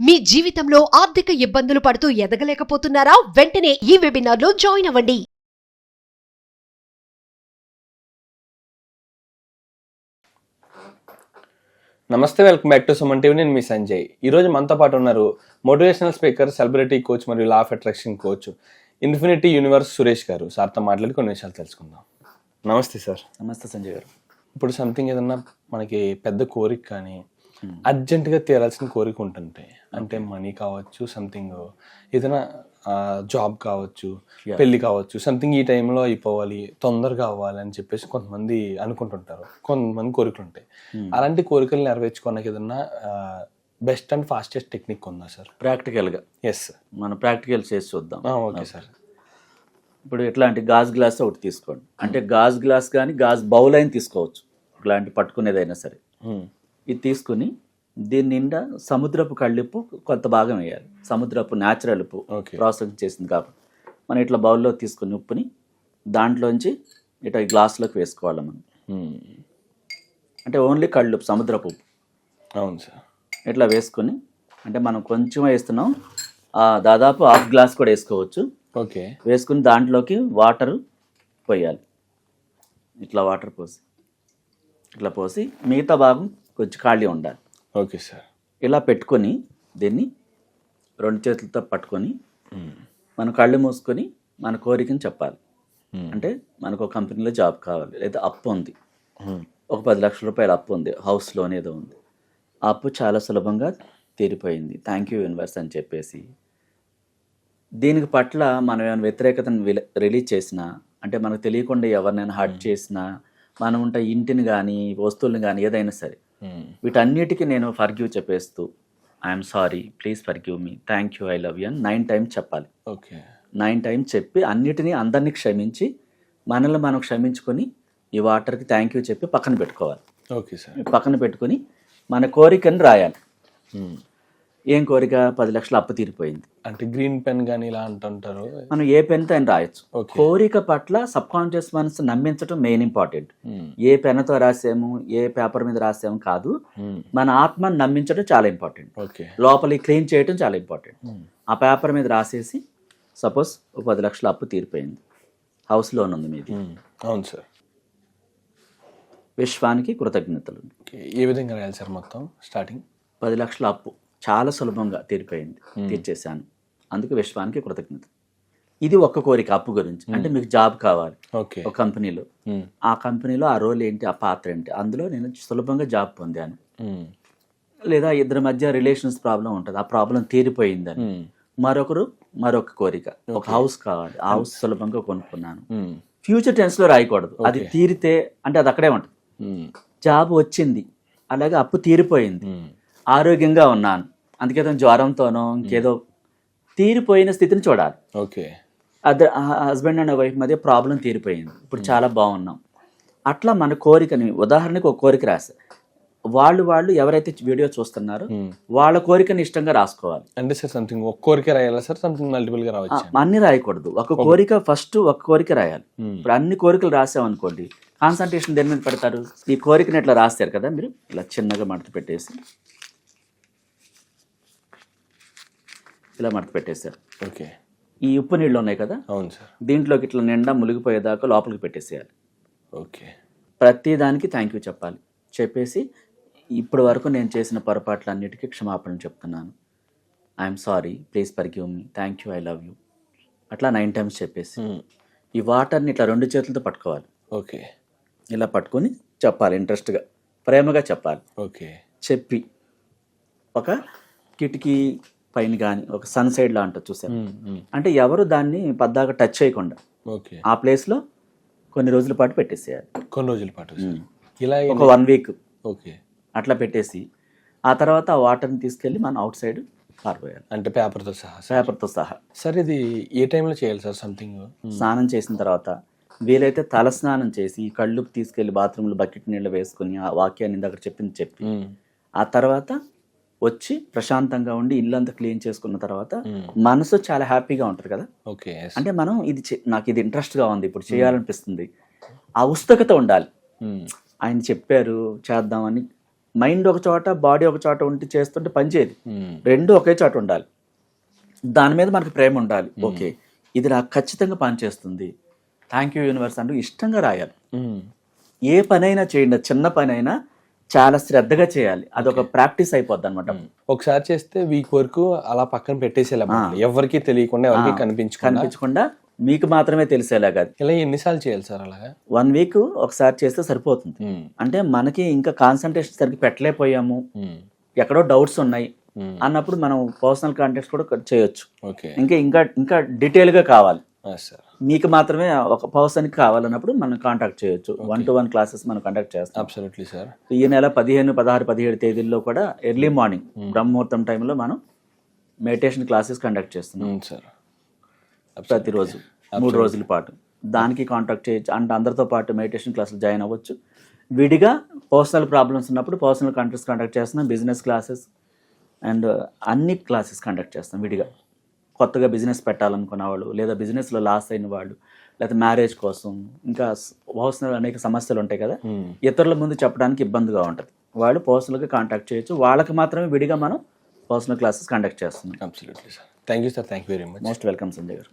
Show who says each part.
Speaker 1: మీ జీవితంలో ఆర్థిక ఇబ్బందులు పడుతూ ఎదగలేకపోతున్నారా? వెంటనే ఈ వెబినార్లో జాయిన్ అవ్వండి.
Speaker 2: నమస్తే, welcome back to Suman TV. నేను మీ సంజయ్. ఈరోజు మనతో పాటు ఉన్నారు మోటివేషనల్ స్పీకర్, సెలబ్రిటీ కోచ్ మరియు law of attraction coach infinity universe Suresh గారు. సార్తో మాట్లాడి కొన్ని విషయాలు తెలుసుకుందాం. నమస్తే సార్.
Speaker 3: నమస్తే సంజయ్ గారు.
Speaker 2: ఇప్పుడు సంథింగ్ ఏదన్నా మనకి పెద్ద కోరిక కానీ అర్జెంటుగా తీరాల్సిన కోరిక ఉంటుంది. అంటే మనీ కావచ్చు, సంథింగ్ ఏదైనా జాబ్ కావచ్చు, పెళ్లి కావచ్చు, సంథింగ్ ఈ టైంలో అయిపోవాలి, తొందరగా అవ్వాలి అని చెప్పేసి కొంతమంది అనుకుంటుంటారు. కొంతమంది కోరికలు ఉంటాయి. అలాంటి కోరికలు నెరవేర్చుకోవడానికి ఏదన్నా బెస్ట్ అండ్ ఫాస్టెస్ట్ టెక్నిక్ ఉందా సార్?
Speaker 3: ప్రాక్టికల్గా
Speaker 2: ఎస్,
Speaker 3: మనం ప్రాక్టికల్ చేసి చూద్దాం.
Speaker 2: Okay sir.
Speaker 3: ఇప్పుడు ఎట్లాంటి గాజు గ్లాస్ ఒకటి తీసుకోండి. అంటే గాజు గ్లాస్ కానీ గాజు బౌల్ అయినా తీసుకోవచ్చు, ఇట్లాంటి పట్టుకునేదైనా సరే. ఇది తీసుకుని దీని నిండా సముద్రపు కళ్ళుప్పు కొంత భాగం వేయాలి. సముద్రపు న్యాచురల్ ఉప్పు, ప్రాసెస్ చేసింది కాబట్టి మనం ఇట్లా బౌల్లో తీసుకుని ఉప్పుని దాంట్లోంచి ఇట్లా గ్లాసులోకి వేసుకోవాలి మనం. అంటే ఓన్లీ కళ్ళుప్పు, సముద్రపు ఉప్పు.
Speaker 2: అవును సార్.
Speaker 3: ఇట్లా వేసుకొని, అంటే మనం కొంచెం వేస్తున్నాం, దాదాపు హాఫ్ గ్లాస్ కూడా వేసుకోవచ్చు.
Speaker 2: ఓకే.
Speaker 3: వేసుకుని దాంట్లోకి వాటర్ పోయాలి. ఇట్లా వాటర్ పోసి ఇట్లా పోసి మిగతా భాగం కొంచెం ఖాళీ ఉండాలి.
Speaker 2: Okay sir.
Speaker 3: ఇలా పెట్టుకొని దీన్ని రెండు చేతులతో పట్టుకొని మన కళ్ళు మూసుకొని మన కోరికని చెప్పాలి. అంటే మనకు ఒక కంపెనీలో జాబ్ కావాలి, లేదా అప్పు ఉంది, ఒక 10 లక్షల రూపాయల అప్పు ఉంది, హౌస్ లోన్ ఏదో ఉంది. ఆ అప్పు చాలా సులభంగా తీరిపోయింది, థ్యాంక్ యూ యూనివర్స్ అని చెప్పేసి దీనికి పట్ల మనం ఏమైనా వ్యతిరేకతను రిలీజ్ చేసినా, అంటే మనకు తెలియకుండా ఎవరినైనా హర్ట్ చేసినా, మనం ఉంటే ఇంటిని కానీ వస్తువులను కానీ ఏదైనా సరే, వీటన్నిటికీ నేను ఫర్గివ్ చెప్పేస్తూ I'm sorry, please forgive me, thank you, I love you అని 9 టైమ్స్ చెప్పాలి.
Speaker 2: ఓకే.
Speaker 3: 9 టైమ్స్ చెప్పి అన్నిటినీ అందరినీ క్షమించి మనల్ని మనం క్షమించుకొని ఈ వాటర్కి థ్యాంక్ యూ చెప్పి పక్కన పెట్టుకోవాలి.
Speaker 2: Okay sir.
Speaker 3: పక్కన పెట్టుకొని మన కోరికను రాయాలి. ఏం కోరిక? 10 లక్షల అప్పు తీరిపోయింది.
Speaker 2: అంటే గ్రీన్ పెన్ కానీ ఇలా అంటుంటారు,
Speaker 3: మనం ఏ పెన్తో అయినా రాయొచ్చు. కోరిక పట్ల సబ్ కాన్షియస్ మనసు నమ్మించడం మెయిన్ ఇంపార్టెంట్. ఏ పెన్తో రాసాము, ఏ పేపర్ మీద రాసాము కాదు, మన ఆత్మను నమ్మించడం చాలా ఇంపార్టెంట్. లోపలి క్లీన్ చేయడం చాలా ఇంపార్టెంట్. ఆ పేపర్ మీద రాసేసి, సపోజ్ 10 లక్షల అప్పు తీరిపోయింది, హౌస్ లోన్ ఉంది మీది.
Speaker 2: అవును సార్.
Speaker 3: విశ్వానికి కృతజ్ఞతలు.
Speaker 2: ఏ విధంగా రాయాలి సార్? మొత్తం స్టార్టింగ్
Speaker 3: 10 లక్షల అప్పు చాలా సులభంగా తీరిపోయింది, తీర్చేశాను, అందుకు విశ్వానికి కృతజ్ఞత. ఇది ఒక్క కోరిక అప్పు గురించి. అంటే మీకు జాబ్ కావాలి ఒక కంపెనీలో, ఆ కంపెనీలో ఆ రోల్ ఏంటి, ఆ పాత్ర ఏంటి, అందులో నేను సులభంగా జాబ్ పొందాను. లేదా ఇద్దరి మధ్య రిలేషన్స్ ప్రాబ్లం ఉంటుంది, ఆ ప్రాబ్లం తీరిపోయిందని. మరొక కోరిక, ఒక హౌస్ కావాలి, ఆ హౌస్ సులభంగా కొనుక్కున్నాను. ఫ్యూచర్ టెన్స్ లో రాయకూడదు, అది తీరితే అంటే అది అక్కడే ఉంటుంది. జాబ్ వచ్చింది, అలాగే అప్పు తీరిపోయింది, ఆరోగ్యంగా ఉన్నాను, అందుకే జ్వరంతోనో ఇంకేదో తీరిపోయిన స్థితిని చూడాలి.
Speaker 2: ఓకే.
Speaker 3: హస్బెండ్ అండ్ వైఫ్ మధ్య ప్రాబ్లం తీరిపోయింది, ఇప్పుడు చాలా బాగున్నాం. అట్లా మన కోరికని, ఉదాహరణకు ఒక కోరిక రాసా, వాళ్ళు ఎవరైతే వీడియో చూస్తున్నారో వాళ్ళ కోరికని ఇష్టంగా రాసుకోవాలి.
Speaker 2: అంటే సార్ సంథింగ్ ఒక కోరిక రాయాలా సార్? సంథింగ్ మల్టిపుల్ గా రావచ్చు?
Speaker 3: అన్ని రాయకూడదు, ఒక కోరిక, ఫస్ట్ ఒక కోరిక రాయాలి. ఇప్పుడు అన్ని కోరికలు రాసామనుకోండి, కాన్సన్ట్రేషన్ దేని మీద పెడతారు? ఈ కోరికని ఇట్లా రాస్తారు కదా మీరు, ఇలా చిన్నగా మడత పెట్టేసి ఇలా మడత పెట్టేశారు.
Speaker 2: ఓకే.
Speaker 3: ఈ ఉప్పు నీళ్ళు ఉన్నాయి కదా,
Speaker 2: అవును సార్,
Speaker 3: దీంట్లోకి ఇట్లా నిండా మునిగిపోయేదాకా లోపలికి పెట్టేసేయాలి.
Speaker 2: ఓకే.
Speaker 3: ప్రతి దానికి థ్యాంక్ యూ చెప్పాలి. చెప్పేసి ఇప్పటి వరకు నేను చేసిన పొరపాట్లన్నిటికీ క్షమాపణ చెప్తున్నాను, I'm sorry, please forgive me, thank you, I love you, అట్లా 9 టైమ్స్ చెప్పేసి ఈ వాటర్ని ఇట్లా 2 చేతులతో పట్టుకోవాలి.
Speaker 2: ఓకే.
Speaker 3: ఇలా పట్టుకొని చెప్పాలి, ఇంట్రెస్ట్గా, ప్రేమగా చెప్పాలి.
Speaker 2: ఓకే. చెప్పి
Speaker 3: ఒక కిటికీ పైన కానీ ఒక సన్ సైడ్ లా ఉంటుంది చూసారు, అంటే ఎవరు దాన్ని పద్దాక టచ్ చేయకుండా ఆ ప్లేస్లో కొన్ని రోజుల పాటు పెట్టేసేయాలి.
Speaker 2: కొన్ని రోజుల పాటు ఇలా
Speaker 3: ఒక 1 వీక్.
Speaker 2: ఓకే.
Speaker 3: అట్లా పెట్టేసి ఆ తర్వాత ఆ వాటర్ని తీసుకెళ్ళి మనం అవుట్ సైడ్ పారిపోయాలి.
Speaker 2: అంటే పేపర్తో సహా. సార్ ఇది ఏ టైంలో చేయాలి సార్? సంథింగ్
Speaker 3: స్నానం చేసిన తర్వాత, వీలైతే తల స్నానం చేసి కళ్ళు తీసుకెళ్లి బాత్రూంలో బకెట్ నీళ్ళు వేసుకుని ఆ వాక్యాన్ని ఇందాక చెప్పి ఆ తర్వాత వచ్చి ప్రశాంతంగా ఉండి ఇల్లంతా క్లీన్ చేసుకున్న తర్వాత మనసు చాలా హ్యాపీగా ఉంటుంది కదా.
Speaker 2: ఓకే.
Speaker 3: అంటే మనం నాకు ఇది ఇంట్రెస్ట్గా ఉంది, ఇప్పుడు చేయాలనిపిస్తుంది, ఆ ఉత్సుకత ఉండాలి. ఆయన చెప్పారు చేద్దామని మైండ్ ఒక చోట బాడీ ఒక చోట ఉండి చేస్తుంటే పనిచేయదు. రెండు ఒకే చోట ఉండాలి. దాని మీద మనకు ప్రేమ ఉండాలి. ఓకే, ఇది నాకు ఖచ్చితంగా పనిచేస్తుంది, థ్యాంక్ యూ యూనివర్స్ అంటూ ఇష్టంగా రాయాలి. ఏ పనైనా చేయండి, చిన్న పని అయినా చాలా శ్రద్ధగా చేయాలి. అదొక ప్రాక్టీస్ అయిపోద్ది అనమాట.
Speaker 2: ఒకసారి చేస్తే వీక్ వరకు అలా పక్కన పెట్టేసేలా, ఎవరికి తెలియకుండా, ఎవరికి
Speaker 3: కనిపించకుండా మీకు మాత్రమే తెలిసేలాగా.
Speaker 2: ఇలా ఎన్నిసార్లు చేయాలి సార్ అలాగా?
Speaker 3: 1 వీక్ ఒకసారి చేస్తే సరిపోతుంది. అంటే మనకి ఇంకా కాన్సన్ట్రేషన్ సరిగ్గా పెట్టలేకపోయాము, ఎక్కడో డౌట్స్ ఉన్నాయి అన్నప్పుడు మనం పర్సనల్ కాంటాక్ట్స్ కూడా చేయొచ్చు. ఇంకా డీటెయిల్ గా కావాలి, మీకు మాత్రమే ఒక పర్సన్కి కావాలన్నప్పుడు మనం కాంటాక్ట్ చేయొచ్చు. 1-to-1 క్లాసెస్ మనం కండక్ట్ చేస్తాం.
Speaker 2: Absolutely sir.
Speaker 3: ఈ నెల 15, 16, 17 తేదీల్లో కూడా ఎర్లీ మార్నింగ్ బ్రహ్మముహూర్తం టైంలో మనం మెడిటేషన్ క్లాసెస్ కండక్ట్ చేస్తున్నాం సార్. ప్రతిరోజు 3 రోజుల పాటు దానికి కాంటాక్ట్ చేయొచ్చు. అంటే అందరితో పాటు మెడిటేషన్ క్లాసులు జాయిన్ అవ్వచ్చు. విడిగా పర్సనల్ ప్రాబ్లమ్స్ ఉన్నప్పుడు పర్సనల్ కాంటాక్ట్స్ కండక్ట్ చేస్తున్నాం. బిజినెస్ క్లాసెస్ అండ్ అన్ని క్లాసెస్ కండక్ట్ చేస్తాం విడిగా. కొత్తగా బిజినెస్ పెట్టాలనుకున్న వాళ్ళు, లేదా బిజినెస్లో లాస్ అయిన వాళ్ళు, లేదా మ్యారేజ్ కోసం, ఇంకా పర్సనల్ అనేక సమస్యలు ఉంటాయి కదా, ఇతరుల ముందు చెప్పడానికి ఇబ్బందిగా ఉంటుంది, వాళ్ళు పర్సనల్గా కాంటాక్ట్ చేయొచ్చు. వాళ్ళకి మాత్రమే విడిగా మనం పర్సనల్ క్లాసెస్ కండక్ట్ చేస్తున్నాం.
Speaker 2: Absolutely sir. Thank you sir. Thank you very much.
Speaker 3: Most welcome Sanjay గారు.